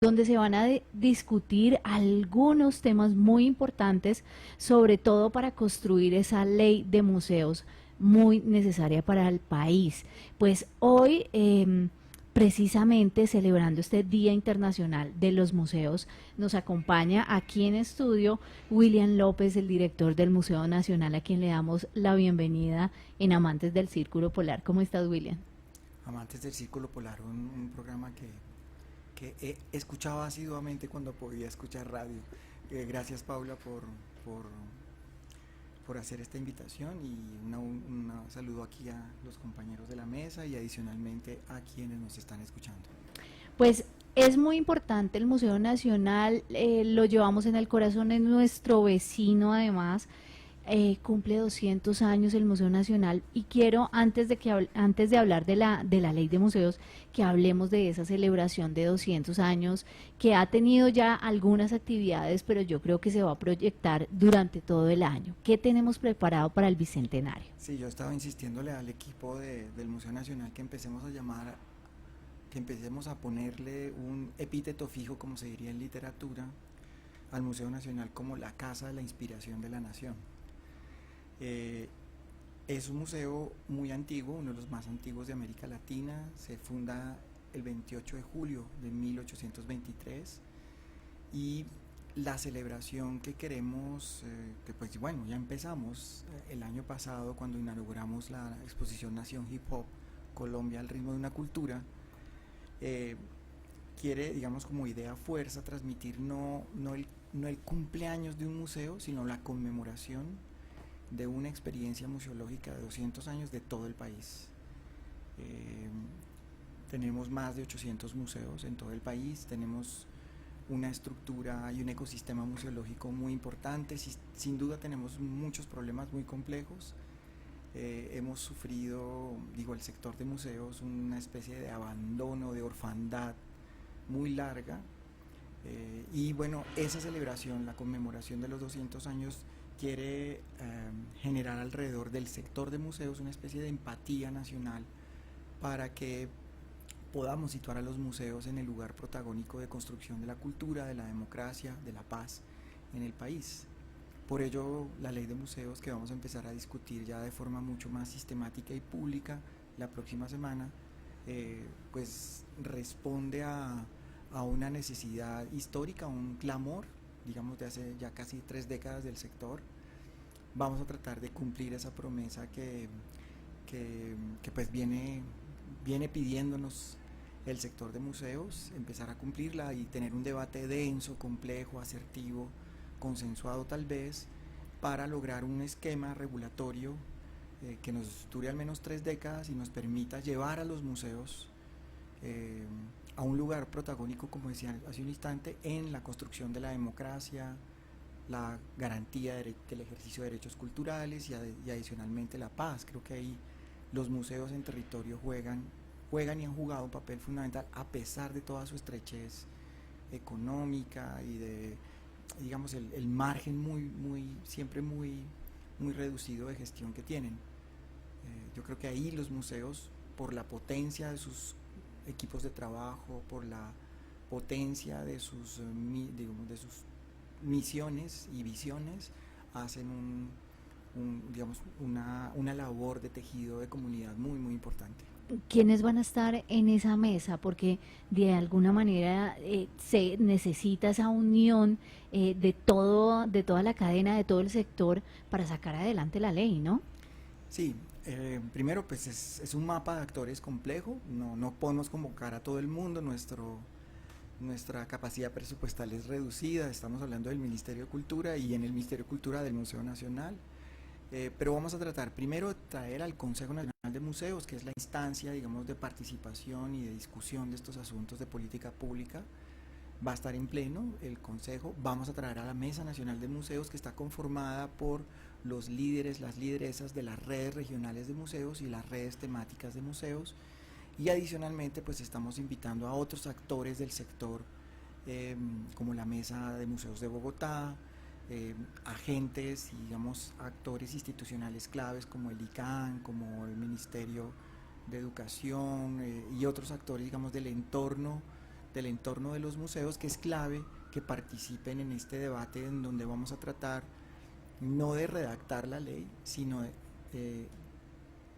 donde se van a discutir algunos temas muy importantes, sobre todo para construir esa ley de museos muy necesaria para el país. Pues hoy, precisamente celebrando este Día Internacional de los Museos, nos acompaña aquí en estudio William López, el director del Museo Nacional, a quien le damos la bienvenida en Amantes del Círculo Polar. ¿Cómo estás, William? Amantes del Círculo Polar, un programa que escuchaba asiduamente cuando podía escuchar radio. Gracias, Paula, por, por hacer esta invitación y un saludo aquí a los compañeros de la mesa y adicionalmente a quienes nos están escuchando. Pues es muy importante el Museo Nacional, lo llevamos en el corazón, es nuestro vecino además, cumple 200 años el Museo Nacional y quiero, antes de hablar de la ley de museos, que hablemos de esa celebración de 200 años que ha tenido ya algunas actividades, pero yo creo que se va a proyectar durante todo el año. ¿Qué tenemos preparado para el Bicentenario? Sí, yo estaba insistiéndole al equipo del Museo Nacional que empecemos a ponerle un epíteto fijo, como se diría en literatura, al Museo Nacional como la casa de la inspiración de la nación. Eh, es un museo muy antiguo, uno de los más antiguos de América Latina. Se funda el 28 de julio de 1823 y la celebración que queremos, que pues bueno, ya empezamos el año pasado cuando inauguramos la exposición Nación Hip Hop, Colombia al ritmo de una cultura, eh, quiere, digamos, como idea fuerza transmitir no el cumpleaños de un museo, sino la conmemoración de una experiencia museológica de 200 años de todo el país. Eh, Tenemos más de 800 museos en todo el país, tenemos una estructura y un ecosistema museológico muy importante. Sin duda tenemos muchos problemas muy complejos. Hemos sufrido, digo, el sector de museos, una especie de abandono, de orfandad muy larga. Y bueno, esa celebración, la conmemoración de los 200 años, quiere generar alrededor del sector de museos una especie de empatía nacional para que podamos situar a los museos en el lugar protagónico de construcción de la cultura, de la democracia, de la paz en el país. Por ello, la ley de museos, que vamos a empezar a discutir ya de forma mucho más sistemática y pública la próxima semana, pues responde a una necesidad histórica, un clamor, digamos, de hace ya casi 3 décadas del sector. Vamos a tratar de cumplir esa promesa que pues viene pidiéndonos el sector de museos, empezar a cumplirla y tener un debate denso, complejo, asertivo, consensuado tal vez, para lograr un esquema regulatorio que nos dure al menos 3 décadas y nos permita llevar a los museos eh, a un lugar protagónico, como decía hace un instante, en la construcción de la democracia, la garantía del ejercicio de derechos culturales y adicionalmente la paz. Creo que ahí los museos en territorio juegan y han jugado un papel fundamental a pesar de toda su estrechez económica y de, digamos, el margen siempre muy reducido de gestión que tienen. Yo creo que ahí los museos, por la potencia de sus equipos de trabajo, por la potencia digamos, de sus misiones y visiones, hacen digamos, una labor de tejido de comunidad muy importante. ¿Quiénes van a estar en esa mesa? Porque de alguna manera se necesita esa unión de toda la cadena, de todo el sector para sacar adelante la ley, ¿no? Sí, primero pues es un mapa de actores complejo, no podemos convocar a todo el mundo, nuestra capacidad presupuestal es reducida, estamos hablando del Ministerio de Cultura y en el Ministerio de Cultura del Museo Nacional. Pero vamos a tratar primero de traer al Consejo Nacional de Museos, que es la instancia, digamos, de participación y de discusión de estos asuntos de política pública. Va a estar en pleno el Consejo. Vamos a traer a la Mesa Nacional de Museos, que está conformada por los líderes, las lideresas de las redes regionales de museos y las redes temáticas de museos. Y adicionalmente, pues estamos invitando a otros actores del sector, como la Mesa de Museos de Bogotá, agentes y, digamos, actores institucionales claves como el ICANN, como el Ministerio de Educación, y otros actores, digamos, del entorno del entorno de los museos, que es clave que participen en este debate en donde vamos a tratar no de redactar la ley, sino de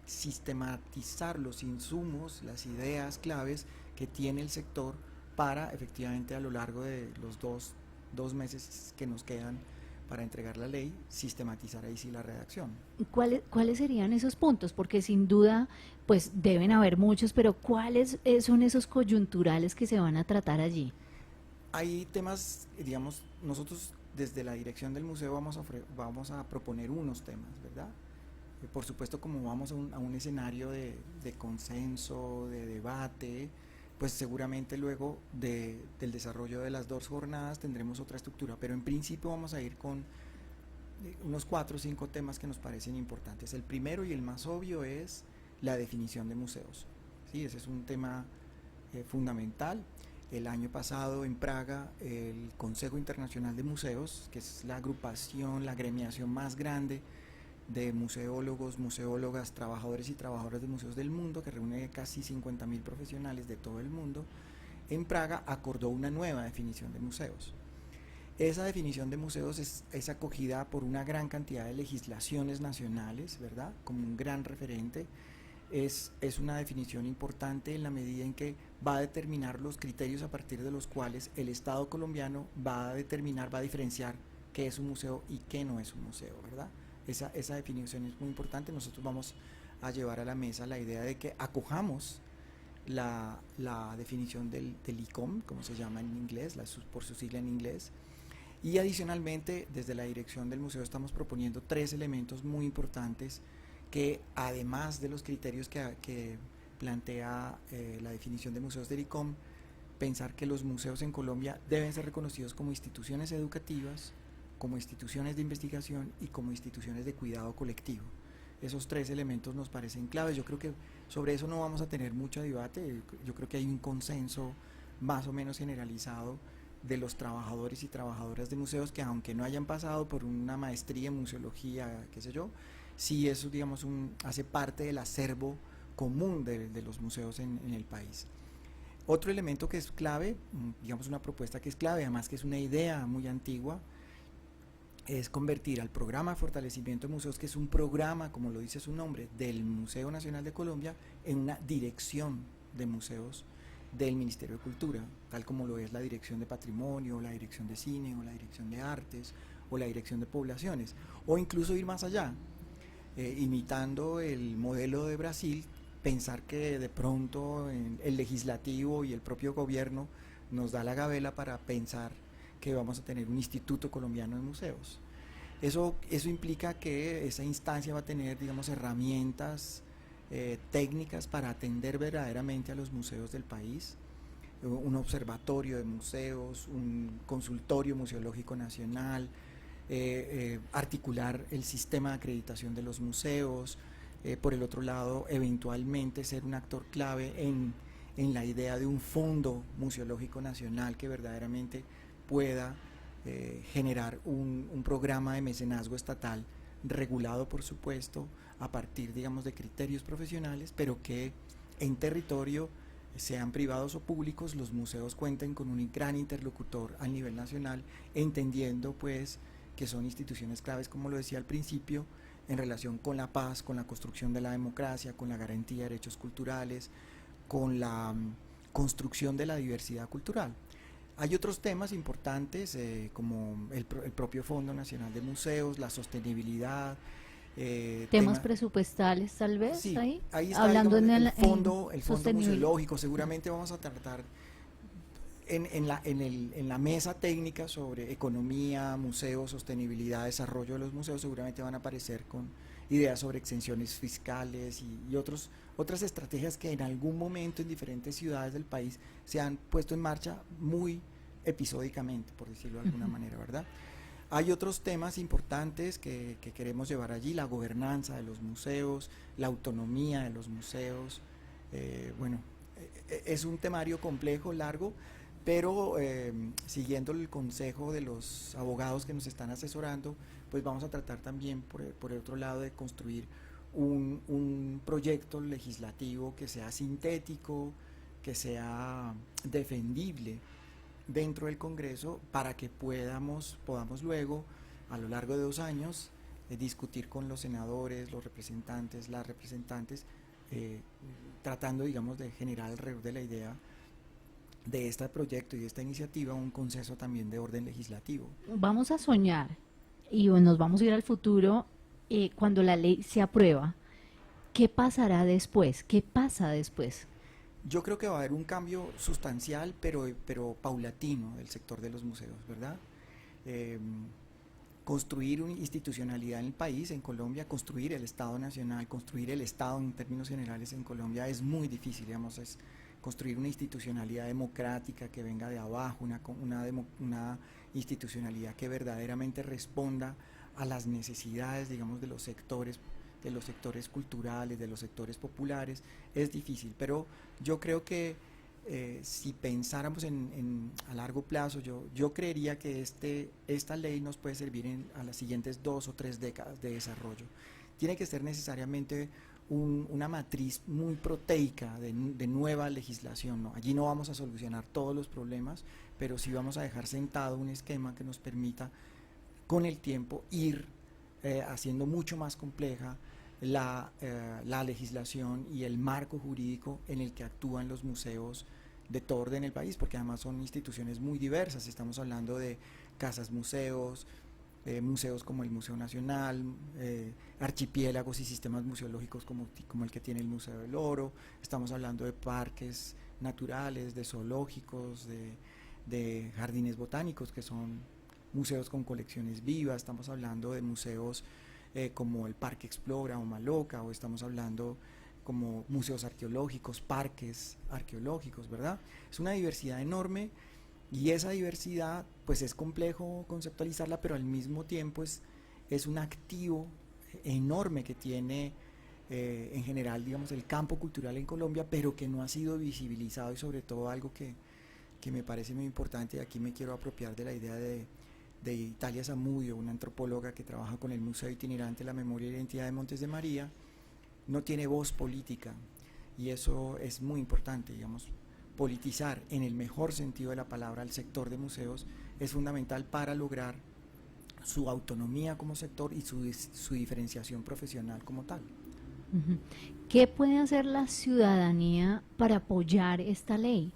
sistematizar los insumos, las ideas claves que tiene el sector para efectivamente a lo largo de los dos meses que nos quedan para entregar la ley, sistematizar ahí sí la redacción. ¿Cuáles serían esos puntos? Porque sin duda, pues deben haber muchos, pero ¿cuáles son esos coyunturales que se van a tratar allí? Hay temas, digamos, nosotros desde la dirección del museo vamos a proponer unos temas, ¿verdad? Por supuesto, como vamos a un escenario de consenso, de debate, pues seguramente luego del desarrollo de las dos jornadas tendremos otra estructura, pero en principio vamos a ir con unos 4 o 5 temas que nos parecen importantes. El primero y el más obvio es la definición de museos. ¿Sí? Ese es un tema fundamental. El año pasado en Praga el Consejo Internacional de Museos, que es la agrupación, la agremiación más grande de museólogos, museólogas, trabajadores y trabajadoras de museos del mundo, que reúne casi 50.000 profesionales de todo el mundo, en Praga acordó una nueva definición de museos. Esa definición de museos es acogida por una gran cantidad de legislaciones nacionales, ¿verdad? Como un gran referente. Es una definición importante en la medida en que va a determinar los criterios a partir de los cuales el Estado colombiano va a determinar, va a diferenciar qué es un museo y qué no es un museo, ¿verdad? Esa definición es muy importante. Nosotros vamos a llevar a la mesa la idea de que acojamos la definición del ICOM, como se llama en inglés, por su sigla en inglés, y adicionalmente desde la dirección del museo estamos proponiendo 3 elementos muy importantes que además de los criterios que plantea la definición de museos del ICOM, pensar que los museos en Colombia deben ser reconocidos como instituciones educativas, como instituciones de investigación y como instituciones de cuidado colectivo. Esos 3 elementos nos parecen claves. Yo creo que sobre eso no vamos a tener mucho debate. Yo creo que hay un consenso más o menos generalizado de los trabajadores y trabajadoras de museos que, aunque no hayan pasado por una maestría en museología, qué sé yo, sí eso, digamos, hace parte del acervo común de los museos en el país. Otro elemento que es clave, digamos una propuesta que es clave, además que es una idea muy antigua, es convertir al programa de fortalecimiento de museos, que es un programa, como lo dice su nombre, del Museo Nacional de Colombia, en una dirección de museos del Ministerio de Cultura, tal como lo es la Dirección de Patrimonio, la Dirección de Cine, o la Dirección de Artes, o la Dirección de Poblaciones, o incluso ir más allá, imitando el modelo de Brasil, pensar que de pronto el legislativo y el propio gobierno nos da la gabela para pensar que vamos a tener un Instituto Colombiano de Museos. Eso implica que esa instancia va a tener, digamos, herramientas técnicas para atender verdaderamente a los museos del país, un observatorio de museos, un consultorio museológico nacional, articular el sistema de acreditación de los museos, por el otro lado, eventualmente ser un actor clave en la idea de un fondo museológico nacional que verdaderamente pueda generar un programa de mecenazgo estatal regulado, por supuesto, a partir, digamos, de criterios profesionales, pero que en territorio, sean privados o públicos, los museos cuenten con un gran interlocutor a nivel nacional, entendiendo pues que son instituciones claves, como lo decía al principio, en relación con la paz, con la construcción de la democracia, con la garantía de derechos culturales, con la construcción de la diversidad cultural. Hay otros temas importantes como el propio Fondo Nacional de Museos, la sostenibilidad. Temas presupuestales, tal vez, Sí, ahí, ahí está, hablando digamos, en el fondo sostenibilidad. museológico. Seguramente vamos a tratar en la mesa técnica sobre economía, museos, sostenibilidad, desarrollo de los museos, seguramente van a aparecer con ideas sobre exenciones fiscales y otras estrategias que en algún momento en diferentes ciudades del país se han puesto en marcha muy episódicamente, por decirlo de alguna manera, ¿verdad? Hay otros temas importantes que queremos llevar allí: la gobernanza de los museos, la autonomía de los museos. Bueno, es un temario complejo, largo, pero siguiendo el consejo de los abogados que nos están asesorando, pues vamos a tratar también por el otro lado de construir un proyecto legislativo que sea sintético, que sea defendible dentro del Congreso para que podamos luego, a lo largo de 2 años, discutir con los senadores, los representantes, las representantes, eh, tratando, digamos, de generar alrededor de la idea de este proyecto y de esta iniciativa un consenso también de orden legislativo. Vamos a soñar y nos vamos a ir al futuro cuando la ley se aprueba. ¿Qué pasará después? ¿Qué pasa después? Yo creo que va a haber un cambio sustancial, pero paulatino del sector de los museos, ¿verdad? Eh, Construir una institucionalidad en el país, en Colombia, construir el Estado Nacional, construir el Estado en términos generales en Colombia es muy difícil, digamos, es construir una institucionalidad democrática que venga de abajo, una institucionalidad que verdaderamente responda a las necesidades, digamos, de los sectores culturales, de los sectores populares, es difícil, pero yo creo que si pensáramos a largo plazo, yo creería que esta ley nos puede servir a las siguientes 2 o 3 décadas de desarrollo. Tiene que ser necesariamente una matriz muy proteica de nueva legislación, ¿no? Allí no vamos a solucionar todos los problemas, pero sí vamos a dejar sentado un esquema que nos permita con el tiempo ir haciendo mucho más compleja la legislación y el marco jurídico en el que actúan los museos de todo orden en el país, porque además son instituciones muy diversas. Estamos hablando de casas museos, museos como el Museo Nacional, archipiélagos y sistemas museológicos como el que tiene el Museo del Oro. Estamos hablando de parques naturales, de zoológicos, de jardines botánicos, que son museos con colecciones vivas. Estamos hablando de museos como el Parque Explora o Maloca, o estamos hablando como museos arqueológicos, parques arqueológicos, ¿verdad? Es una diversidad enorme y esa diversidad pues es complejo conceptualizarla, pero al mismo tiempo es un activo enorme que tiene en general, digamos, el campo cultural en Colombia, pero que no ha sido visibilizado, y sobre todo algo que me parece muy importante, y aquí me quiero apropiar de la idea de Italia Zamudio, una antropóloga que trabaja con el Museo Itinerante La Memoria y la Identidad de Montes de María. No tiene voz política, y eso es muy importante, digamos. Politizar en el mejor sentido de la palabra el sector de museos es fundamental para lograr su autonomía como sector y su diferenciación profesional como tal. Ujú. ¿Qué puede hacer la ciudadanía para apoyar esta ley?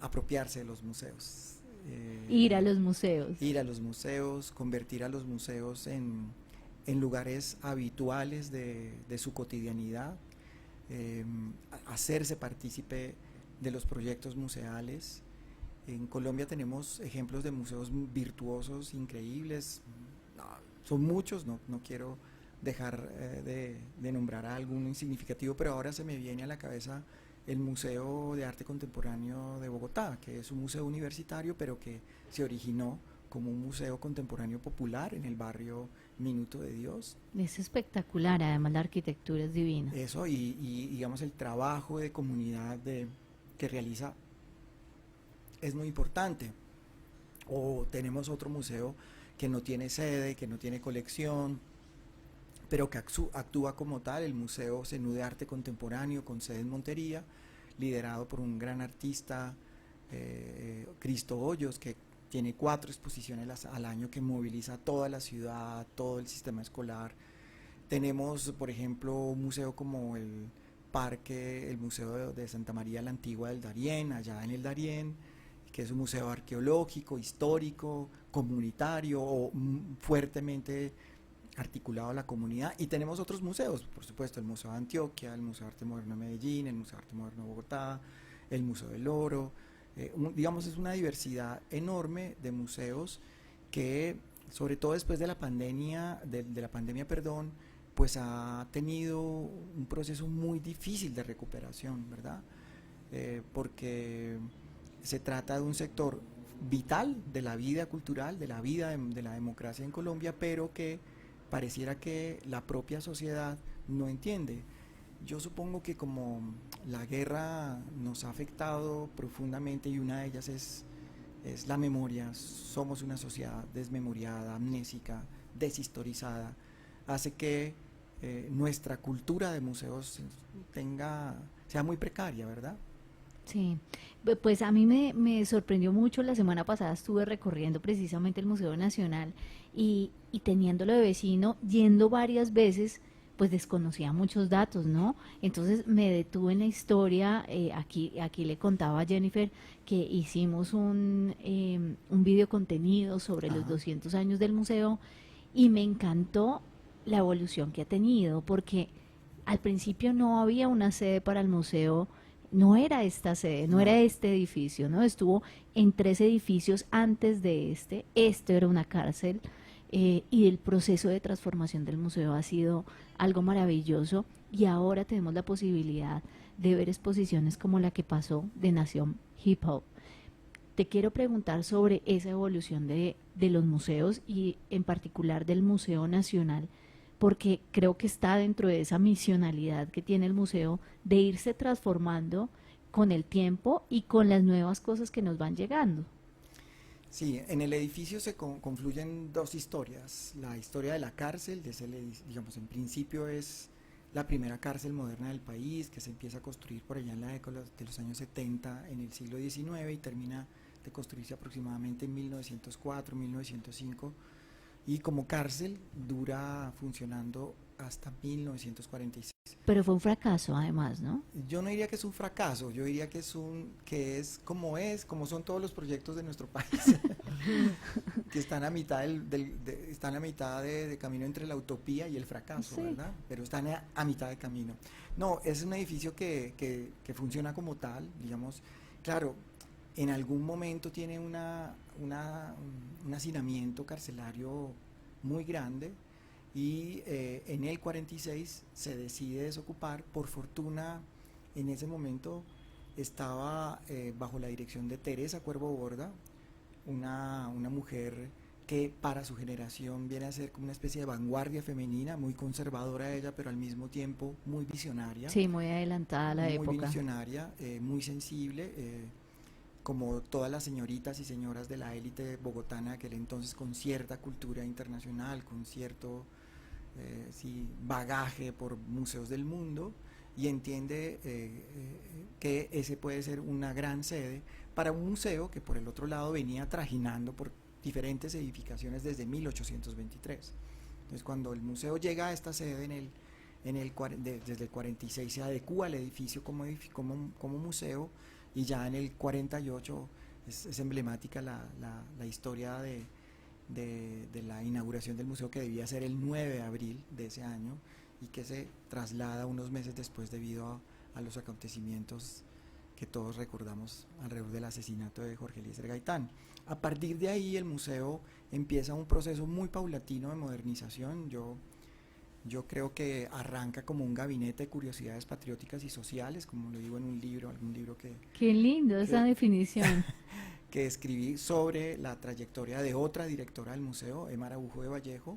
Apropiarse de los museos, Ir a los museos. ir a los museos, convertir a los museos en lugares habituales de su cotidianidad, eh, hacerse partícipe de los proyectos museales. En Colombia tenemos ejemplos de museos virtuosos, increíbles. No, son muchos, no quiero dejar de nombrar a algún significativo, pero ahora se me viene a la cabeza el Museo de Arte Contemporáneo de Bogotá, que es un museo universitario, pero que se originó como un museo contemporáneo popular en el barrio Minuto de Dios. Es espectacular, además la arquitectura es divina. Eso y digamos el trabajo de comunidad que realiza es muy importante. O tenemos otro museo que no tiene sede, que no tiene colección, pero que actúa como tal, el Museo Zenú de Arte Contemporáneo, con sede en Montería, liderado por un gran artista, Cristo Hoyos, que tiene 4 exposiciones al año, que moviliza toda la ciudad, todo el sistema escolar. Tenemos, por ejemplo, un museo como el Museo de Santa María la Antigua del Darién, allá en el Darién, que es un museo arqueológico, histórico, comunitario, o fuertemente articulado a la comunidad. Y tenemos otros museos, por supuesto, el Museo de Antioquia, el Museo de Arte Moderno de Medellín, el Museo de Arte Moderno de Bogotá, el Museo del Oro. Digamos, es una diversidad enorme de museos que, sobre todo después de la pandemia, perdón, pues ha tenido un proceso muy difícil de recuperación, ¿verdad? Porque se trata de un sector vital de la vida cultural, de la vida de la democracia en Colombia, pero que pareciera que la propia sociedad no entiende. Yo supongo que como la guerra nos ha afectado profundamente, y una de ellas es la memoria, somos una sociedad desmemoriada, amnésica, deshistorizada, hace que nuestra cultura de museos sea muy precaria, ¿verdad? Sí, pues a mí me sorprendió mucho. La semana pasada estuve recorriendo precisamente el Museo Nacional y teniéndolo de vecino, yendo varias veces, pues desconocía muchos datos, ¿no? Entonces me detuve en la historia. Aquí le contaba a Jennifer que hicimos un video contenido sobre los Ajá. 200 años del museo y me encantó la evolución que ha tenido, porque al principio no había una sede para el museo, no era esta sede, no era No. este edificio, ¿no? Estuvo en tres edificios antes de este era una cárcel, y el proceso de transformación del museo ha sido algo maravilloso y ahora tenemos la posibilidad de ver exposiciones como la que pasó de Nación Hip Hop. Te quiero preguntar sobre esa evolución de los museos y en particular del Museo Nacional, porque creo que está dentro de esa misionalidad que tiene el museo de irse transformando con el tiempo y con las nuevas cosas que nos van llegando. Sí, en el edificio se confluyen dos historias. La historia de la cárcel, digamos, en principio es la primera cárcel moderna del país, que se empieza a construir por allá en la década de los años 70 en el siglo XIX y termina de construirse aproximadamente en 1904, 1905, y como cárcel dura funcionando hasta 1946. Pero fue un fracaso además, ¿no? Yo no diría que es un fracaso, yo diría que es, como son todos los proyectos de nuestro país, que están a mitad están a mitad de camino entre la utopía y el fracaso, Sí. ¿verdad? Pero están a mitad de camino. No, es un edificio que funciona como tal, digamos, claro, en algún momento tiene un hacinamiento carcelario muy grande y en el 46 se decide desocupar. Por fortuna, en ese momento estaba bajo la dirección de Teresa Cuervo Borda, una mujer que para su generación viene a ser como una especie de vanguardia femenina, muy conservadora ella, pero al mismo tiempo Sí, muy adelantada a la muy época. visionaria, muy sensible, como todas las señoritas y señoras de la élite bogotana de aquel entonces, con cierta cultura internacional, con cierto sí, bagaje por museos del mundo, y entiende que ese puede ser una gran sede para un museo que por el otro lado venía trajinando por diferentes edificaciones desde 1823. Entonces cuando el museo llega a esta sede desde el 46 se adecua al edificio como museo, y ya en el 48 es emblemática la historia de la inauguración del museo, que debía ser el 9 de abril de ese año y que se traslada unos meses después debido a los acontecimientos que todos recordamos alrededor del asesinato de Jorge Eliezer Gaitán. A partir de ahí el museo empieza un proceso muy paulatino de modernización. Yo creo que arranca como un gabinete de curiosidades patrióticas y sociales, como lo digo en algún libro Qué lindo esa que, definición. que escribí sobre la trayectoria de otra directora del museo, Emma Araujo de Vallejo,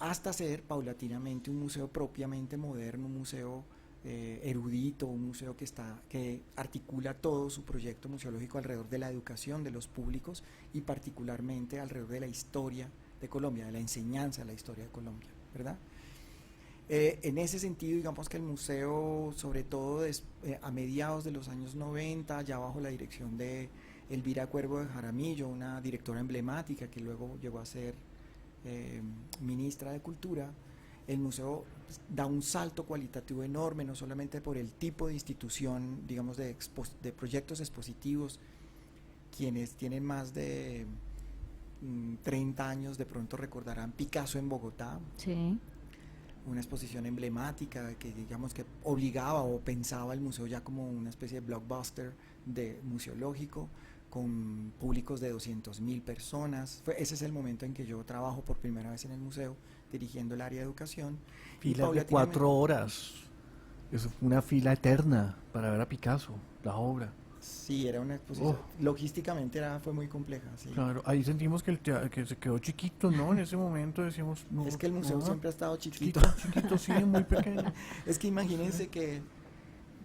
hasta ser paulatinamente un museo propiamente moderno, un museo erudito, un museo que articula todo su proyecto museológico alrededor de la educación de los públicos y particularmente alrededor de la historia de Colombia, de la enseñanza de la historia de Colombia, ¿verdad? En ese sentido, digamos que el museo, sobre todo a mediados de los años 90, ya bajo la dirección de Elvira Cuervo de Jaramillo, una directora emblemática que luego llegó a ser ministra de Cultura, el museo da un salto cualitativo enorme, no solamente por el tipo de institución, digamos, de proyectos expositivos. Quienes tienen más de 30 años de pronto recordarán Picasso en Bogotá, Sí. una exposición emblemática que digamos que obligaba o pensaba el museo ya como una especie de blockbuster museológico, con públicos de 200.000 personas. Ese es el momento en que yo trabajo por primera vez en el museo, dirigiendo el área de educación, y Filas de paulatinamente, 4 horas. Eso fue una fila eterna para ver a Picasso, la obra. sí, era una Oh, exposición, logísticamente fue muy compleja, sí. claro, ahí sentimos que que se quedó chiquito, ¿no? En ese momento decimos, no, Es que el museo no, siempre ha estado chiquito. chiquito, chiquito, sí, muy pequeño. Es que Sí. imagínense que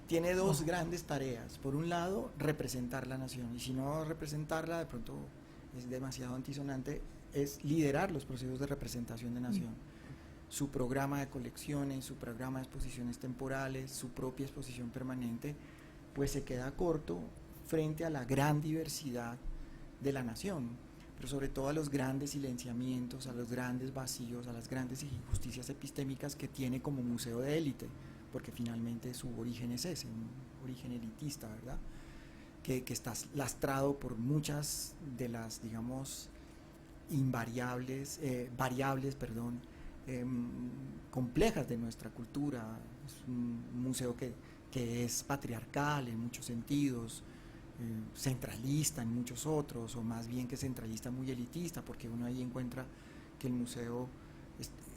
tiene dos Oh, grandes tareas. Por un lado, representar la nación, y si no representarla, de pronto es demasiado antisonante, es liderar los procesos de representación de nación. su programa de colecciones, su programa de exposiciones temporales, su propia exposición permanente, pues se queda corto frente a la gran diversidad de la nación, pero sobre todo a los grandes silenciamientos, a los grandes vacíos, a las grandes injusticias epistémicas que tiene como museo de élite, porque finalmente su origen es ese, un origen elitista, ¿verdad? Que está lastrado por muchas de las, digamos, variables, complejas de nuestra cultura. Es un museo que es patriarcal en muchos sentidos, centralista en muchos otros, o más bien que centralista muy elitista, porque uno ahí encuentra que el museo,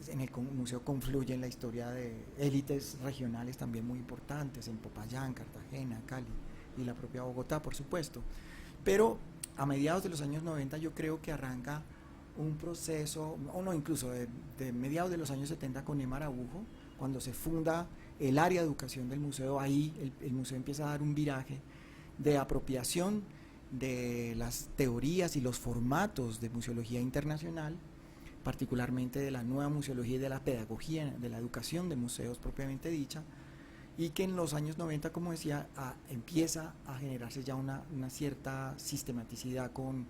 en el museo confluye en la historia de élites regionales también muy importantes, en Popayán, Cartagena, Cali y la propia Bogotá, por supuesto. Pero a mediados de los años 90 yo creo que arranca un proceso, o no, incluso de mediados de los años 70 con Emar Araujo, cuando se funda el área de educación del museo. Ahí el museo empieza a dar un viraje de apropiación de las teorías y los formatos de museología internacional, particularmente de la nueva museología y de la pedagogía, de la educación de museos propiamente dicha, y que en los años 90, como decía, empieza a generarse ya una cierta sistematicidad con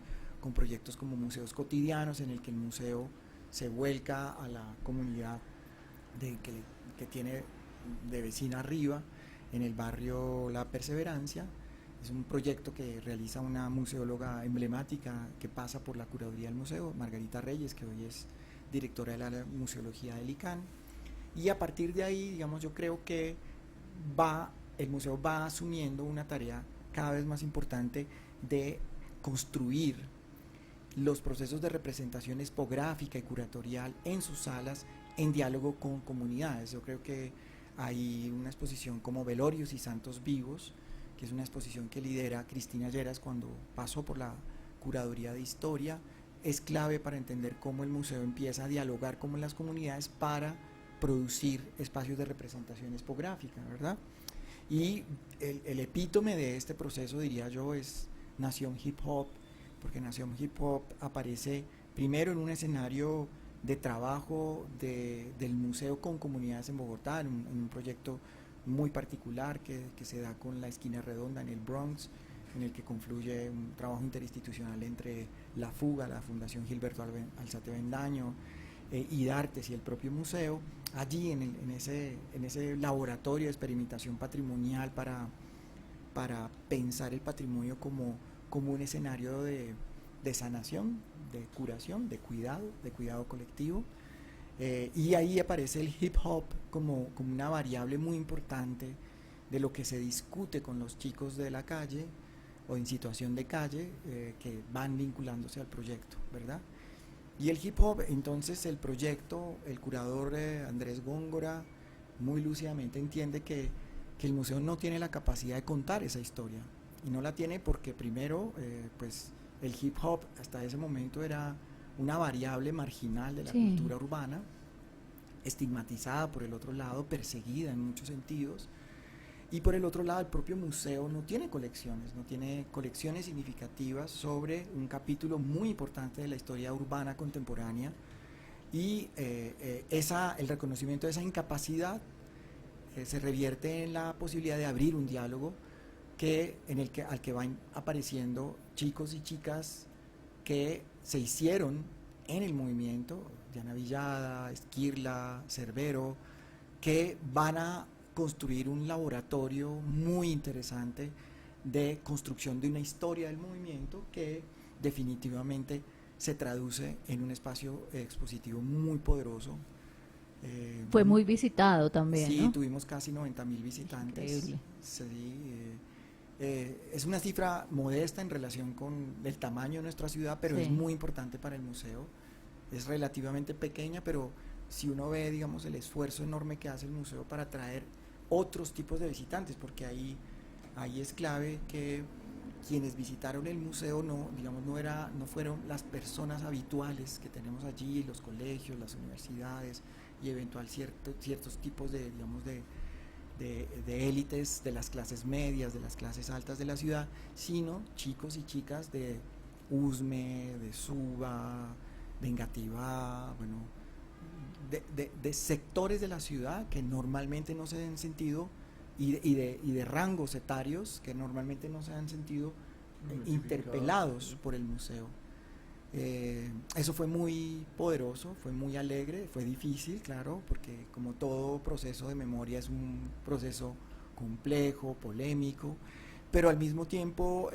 proyectos como museos cotidianos, en el que el museo se vuelca a la comunidad que tiene de vecina arriba, en el barrio La Perseverancia. Es un proyecto que realiza una museóloga emblemática que pasa por la curaduría del museo, Margarita Reyes, que hoy es directora de la museología del ICANN. Y a partir de ahí, digamos, yo creo que el museo va asumiendo una tarea cada vez más importante de construir los procesos de representación expográfica y curatorial en sus salas en diálogo con comunidades. Yo creo que hay una exposición como Velorios y Santos Vivos, que es una exposición que lidera Cristina Lleras cuando pasó por la curaduría de historia. Es clave para entender cómo el museo empieza a dialogar con las comunidades para producir espacios de representación expográfica, ¿verdad? Y el epítome de este proceso, diría yo, es Nación Hip Hop, porque Nación Hip Hop aparece primero en un escenario de trabajo del museo con comunidades en Bogotá, en un proyecto muy particular que se da con la Esquina Redonda en el Bronx, en el que confluye un trabajo interinstitucional entre La Fuga, la Fundación Gilberto Alzate Bendaño, IDARTES y el propio museo. Allí en ese laboratorio de experimentación patrimonial para pensar el patrimonio como un escenario de sanación, de curación, de cuidado colectivo. Y ahí aparece el hip hop como una variable muy importante de lo que se discute con los chicos de la calle o en situación de calle, que van vinculándose al proyecto, ¿verdad? Y el hip hop, entonces el proyecto, el curador Andrés Góngora muy lúcidamente entiende que el museo no tiene la capacidad de contar esa historia, y no la tiene porque primero, pues el hip hop hasta ese momento era una variable marginal de la cultura urbana, estigmatizada por el otro lado, perseguida en muchos sentidos, y por el otro lado el propio museo no tiene colecciones significativas sobre un capítulo muy importante de la historia urbana contemporánea, y el reconocimiento de esa incapacidad se revierte en la posibilidad de abrir un diálogo al que van apareciendo chicos y chicas que se hicieron en el movimiento, Diana Villada, Esquirla, Cerbero, que van a construir un laboratorio muy interesante de construcción de una historia del movimiento que definitivamente se traduce en un espacio expositivo muy poderoso. Fue muy visitado también, sí, ¿no? tuvimos casi 90.000 visitantes. Increíble. Sí, es una cifra modesta en relación con el tamaño de nuestra ciudad, pero Sí. es muy importante para el museo. Es relativamente pequeña, pero si uno ve, digamos, el esfuerzo enorme que hace el museo para atraer otros tipos de visitantes, porque ahí es clave que quienes visitaron el museo no fueron las personas habituales que tenemos allí, los colegios, las universidades y ciertos tipos de, digamos, de élites, de las clases medias, de las clases altas de la ciudad, sino chicos y chicas de Usme, de Suba, de Engativá, bueno, de sectores de la ciudad que normalmente no se han sentido y de rangos etarios que normalmente no se han sentido interpelados por el museo. Eso fue muy poderoso, fue muy alegre, fue difícil, claro, porque como todo proceso de memoria es un proceso complejo, polémico, pero al mismo tiempo,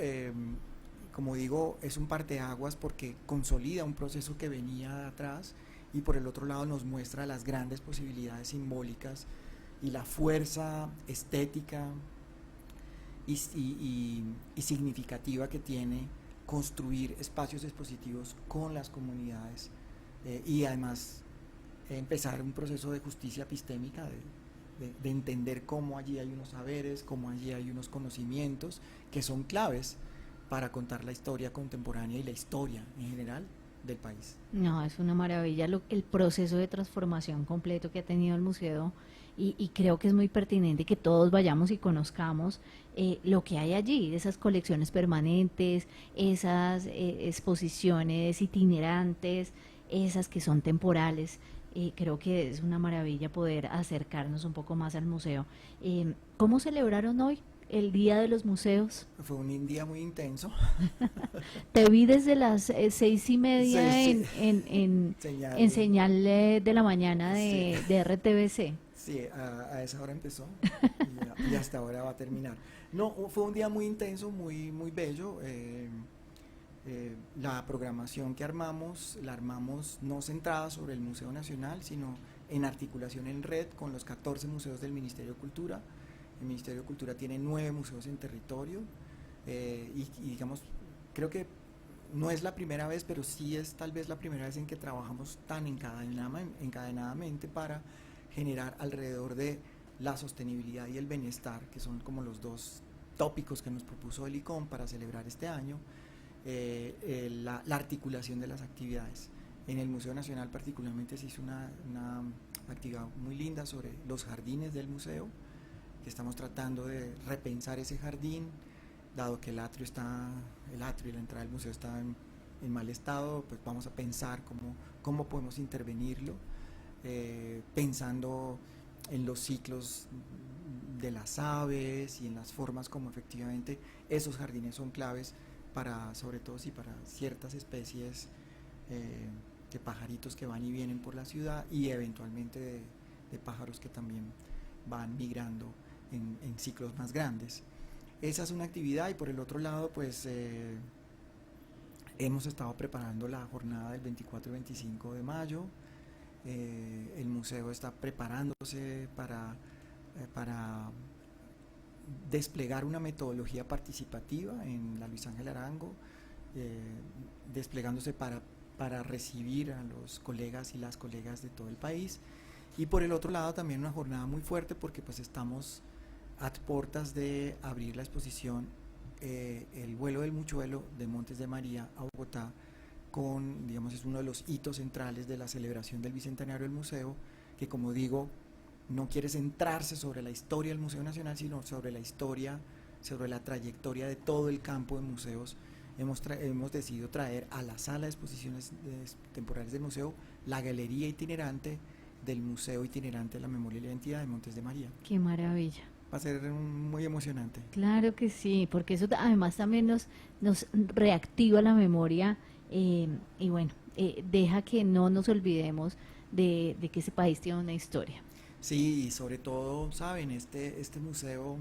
como digo, es un parteaguas porque consolida un proceso que venía de atrás y por el otro lado nos muestra las grandes posibilidades simbólicas y la fuerza estética y significativa que tiene construir espacios expositivos con las comunidades y además empezar un proceso de justicia epistémica, de entender cómo allí hay unos saberes, cómo allí hay unos conocimientos que son claves para contar la historia contemporánea y la historia en general del país. No, es una maravilla el proceso de transformación completo que ha tenido el museo y creo que es muy pertinente que todos vayamos y conozcamos lo que hay allí, esas colecciones permanentes, esas exposiciones itinerantes, esas que son temporales. Creo que es una maravilla poder acercarnos un poco más al museo. ¿Cómo celebraron hoy el Día de los Museos? Fue un día muy intenso. Te vi desde las 6:30 Sí, sí. en señal de la mañana Sí. de RTBC. Sí, a esa hora empezó y hasta ahora va a terminar. No, fue un día muy intenso, muy bello. La programación que armamos, la armamos no centrada sobre el Museo Nacional, sino en articulación en red con los 14 museos del Ministerio de Cultura. El Ministerio de Cultura tiene 9 museos en territorio y digamos, creo que no es la primera vez, pero sí es tal vez la primera vez en que trabajamos tan encadenadamente para generar alrededor de la sostenibilidad y el bienestar, que son como los dos tópicos que nos propuso el ICOM para celebrar este año, la articulación de las actividades. En el Museo Nacional particularmente se hizo una actividad muy linda sobre los jardines del museo, que estamos tratando de repensar ese jardín, dado que el atrio y la entrada del museo está en mal estado, pues vamos a pensar cómo podemos intervenirlo, pensando en los ciclos de las aves y en las formas como efectivamente esos jardines son claves para, sobre todo si para ciertas especies de pajaritos que van y vienen por la ciudad y eventualmente de pájaros que también van migrando en ciclos más grandes. Esa es una actividad y por el otro lado pues hemos estado preparando la jornada del 24 y 25 de mayo. El museo está preparándose para desplegar una metodología participativa en la Luis Ángel Arango, desplegándose para recibir a los colegas y las colegas de todo el país. Y por el otro lado también una jornada muy fuerte porque pues estamos a puertas de abrir la exposición El vuelo del Muchuelo de Montes de María a Bogotá, digamos, es uno de los hitos centrales de la celebración del bicentenario del museo, que como digo, no quiere centrarse sobre la historia del Museo Nacional, sino sobre la historia, sobre la trayectoria de todo el campo de museos. Hemos decidido traer a la sala de exposiciones temporales del museo la galería itinerante del Museo Itinerante de la Memoria y la Identidad de Montes de María. Qué maravilla. Va a ser muy emocionante. Claro que sí, porque eso además también nos reactiva la memoria y bueno, deja que no nos olvidemos de que ese país tiene una historia. Sí, y sobre todo, saben, este museo,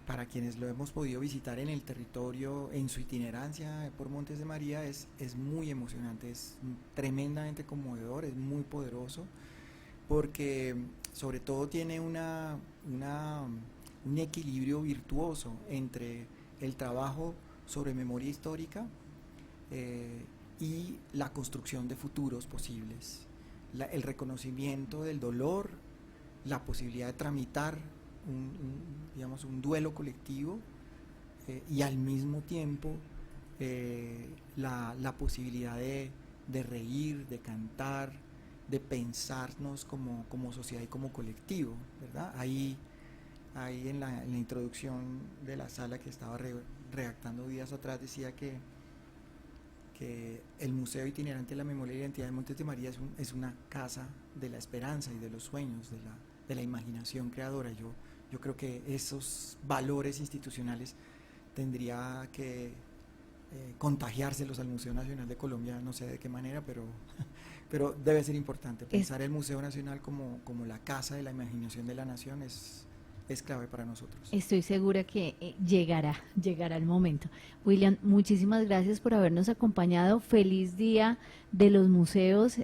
para quienes lo hemos podido visitar en el territorio, en su itinerancia por Montes de María, es muy emocionante, es tremendamente conmovedor, es muy poderoso, porque sobre todo tiene un equilibrio virtuoso entre el trabajo sobre memoria histórica y la construcción de futuros posibles, el reconocimiento del dolor, la posibilidad de tramitar digamos, un duelo colectivo y al mismo tiempo la posibilidad de reír, de cantar, de pensarnos como sociedad y como colectivo, ¿verdad? Ahí en la introducción de la sala que estaba redactando días atrás decía que que el Museo Itinerante de la Memoria y la Identidad de Montes de María es una casa de la esperanza y de los sueños, de la imaginación creadora. Yo creo que esos valores institucionales tendría que contagiárselos al Museo Nacional de Colombia, no sé de qué manera, pero debe ser importante. Pensar el Museo Nacional como la casa de la imaginación de la nación es clave para nosotros. Estoy segura que llegará el momento. William, muchísimas gracias por habernos acompañado. Feliz Día de los Museos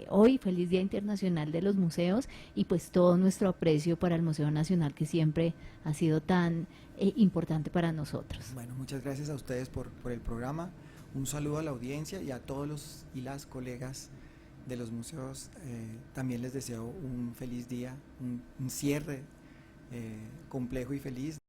hoy, feliz Día Internacional de los Museos y pues todo nuestro aprecio para el Museo Nacional que siempre ha sido tan importante para nosotros. Bueno, muchas gracias a ustedes por el programa. Un saludo a la audiencia y a todos los y las colegas de los museos. También les deseo un feliz día, un cierre complejo y feliz.